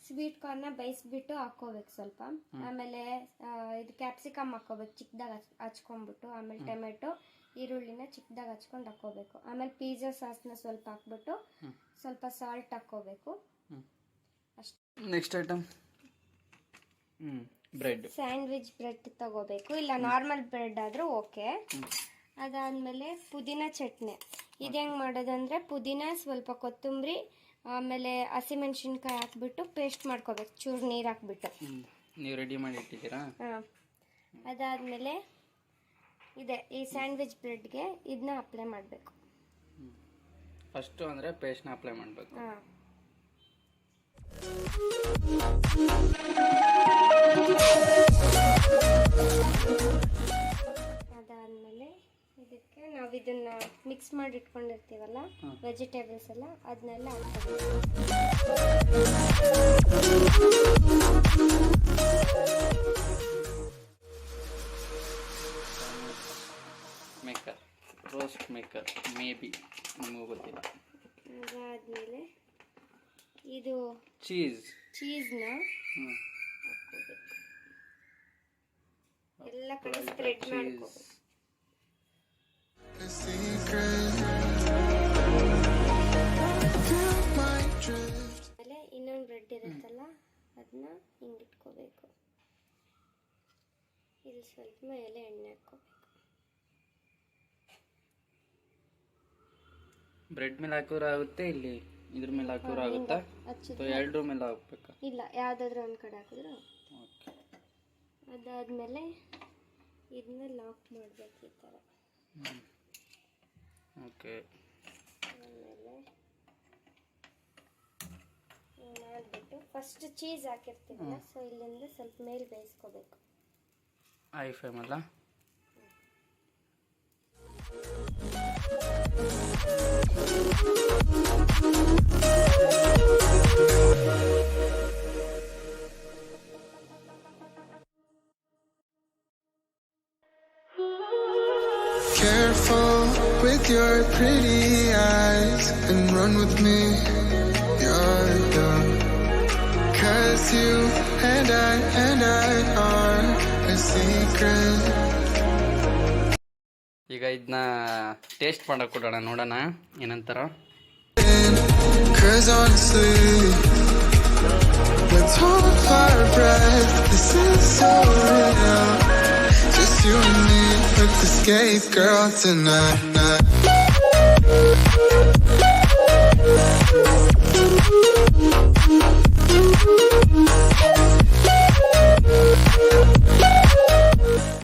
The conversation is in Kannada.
ಸ್ವೀಟ್ ಕಾರ್ನ ಬೇಯಿಸ್ಬಿಟ್ಟು ಹಾಕೋಬೇಕು ಸ್ವಲ್ಪ. ಆಮೇಲೆ ಇದು ಕ್ಯಾಪ್ಸಿಕಮ್ ಹಾಕೋಬೇಕು ಚಿಕ್ಕದಾಗಿ ಹಚ್ಕೊಂಡ್ಬಿಟ್ಟು. ಆಮೇಲೆ ಟೊಮೆಟೊ ಈರುಳ್ಳಿನ ಚಿಕ್ಕದಾಗಿ ಹಚ್ಕೊಂಡು ಹಾಕೋಬೇಕು. ಆಮೇಲೆ ಪಿಜ್ಜಾ ಸಾಸ್ನ ಸ್ವಲ್ಪ ಹಾಕ್ಬಿಟ್ಟು ಸ್ವಲ್ಪ ಸಾಲ್ಟ್ ಹಾಕೋಬೇಕು ಅಷ್ಟೇ. Next item bread. Sandwich bread ತಗೋಬೇಕು, ಇಲ್ಲ ನಾರ್ಮಲ್ ಬ್ರೆಡ್ ಆದ್ರೂ ಓಕೆ. ಅದಾದ್ಮೇಲೆ ಪುದೀನ ಚಟ್ನಿ. ಇದು ಹೆಂಗ್ ಮಾಡೋದಂದ್ರೆ ಪುದೀನ ಸ್ವಲ್ಪ ಕೊತ್ತಂಬರಿ ಆಮೇಲೆ ಹಸಿಮೆಣಸಿನ್ಕಾಯಿ ಹಾಕ್ಬಿಟ್ಟು ಪೇಸ್ಟ್ ಮಾಡ್ಕೋಬೇಕು, ಚೂರು ನೀರು ಹಾಕ್ಬಿಟ್ಟು. ನೀವು ರೆಡಿ ಮಾಡಿ ಇಟ್ಟಿದ್ದೀರಾ? ಹಾಂ. ಅದಾದ್ಮೇಲೆ ಇದೆ ಈ ಸ್ಯಾಂಡ್ವಿಚ್ ಬ್ರೆಡ್ಗೆ ಇದನ್ನ ಅಪ್ಲೈ ಮಾಡಬೇಕು. ಫಸ್ಟು ಅಂದರೆ ಪೇಸ್ಟ್ನ ಅಪ್ಲೈ ಮಾಡಬೇಕು. ಹಾಂ. ಅದಾದ್ಮೇಲೆ ಇದಕ್ಕೆ ನಾವು ಇದನ್ನ ಮಿಕ್ಸ್ ಮಾಡಿ ಇಟ್ಕೊಂಡಿರ್ತೀವಲ್ಲ ವೆಜಿಟೇಬಲ್ಸ್ ಎಲ್ಲ, ಅದನ್ನೆಲ್ಲ ಹಾಕ್ತೀವಿ. Maker, roast maker may be, ನಿಮಗೂ ಗೊತ್ತಿಲ್ಲ. ಅದಾದ್ಮೇಲೆ ಇದು ಚೀಸ್ನ ಹಾಕ್ಕೋಬೇಕು, ಎಲ್ಲ ಕಡೆ ಸ್ಪ್ರೆಡ್ ಮಾಡ್ಕೋಬೇಕು. ಆಮೇಲೆ ಇನ್ನೊಂದು ಬ್ರೆಡ್ ಇರುತ್ತಲ್ಲ ಅದನ್ನ ಹಿಂಗೆ ಇಟ್ಕೋಬೇಕು. ಇಲ್ಲಿ ಸ್ವಲ್ಪ ಮೇಲೆ ಎಣ್ಣೆ ಹಾಕ್ಕೋಬೇಕು. ಬ್ರೆಡ್ ಮೇಲೆ ಹಾಕೋರು ಆಗುತ್ತೆ, ಇಲ್ಲಿ ಇದ್ರ ಮೇಲೆ ಹಾಕೋರು ಆಗುತ್ತಾ? ಎರಡರ ಮೇಲೆ ಹಾಕ್ಬೇಕಾ? ಇಲ್ಲ, ಯಾವ್ದಾದ್ರು ಒಂದು ಕಡೆ ಹಾಕಿದ್ರು. ಅದಾದ್ಮೇಲೆ ಇದನ್ನ ಲಾಕ್ ಮಾಡ್ಬೇಕು ಈ ಥರ. ಓಕೆ. ಆಮೇಲೆ ಮಾಡಿಬಿಟ್ಟು ಫಸ್ಟ್ ಚೀಸ್ ಹಾಕಿರ್ತೀವಲ್ಲ, ಸೊ ಇಲ್ಲಿಂದ ಸ್ವಲ್ಪ ಮೇಲೆ ಬೇಯಿಸ್ಕೋಬೇಕು. ಐ ಫ್ಲೇಮ್ ಅಲ್ಲ? Careful with your pretty eyes and run with me, you're young. 'Cause you and I are a secret. ಈಗ ಇದನ್ನ ಟೇಸ್ಟ್ ಮಾಡಕ್ ಕೊಡೋಣ, ನೋಡೋಣ ಏನಂತಾರ. 'Cause honestly, let's hold our breath. This is so real. Just you and me, let's escape, girl, tonight.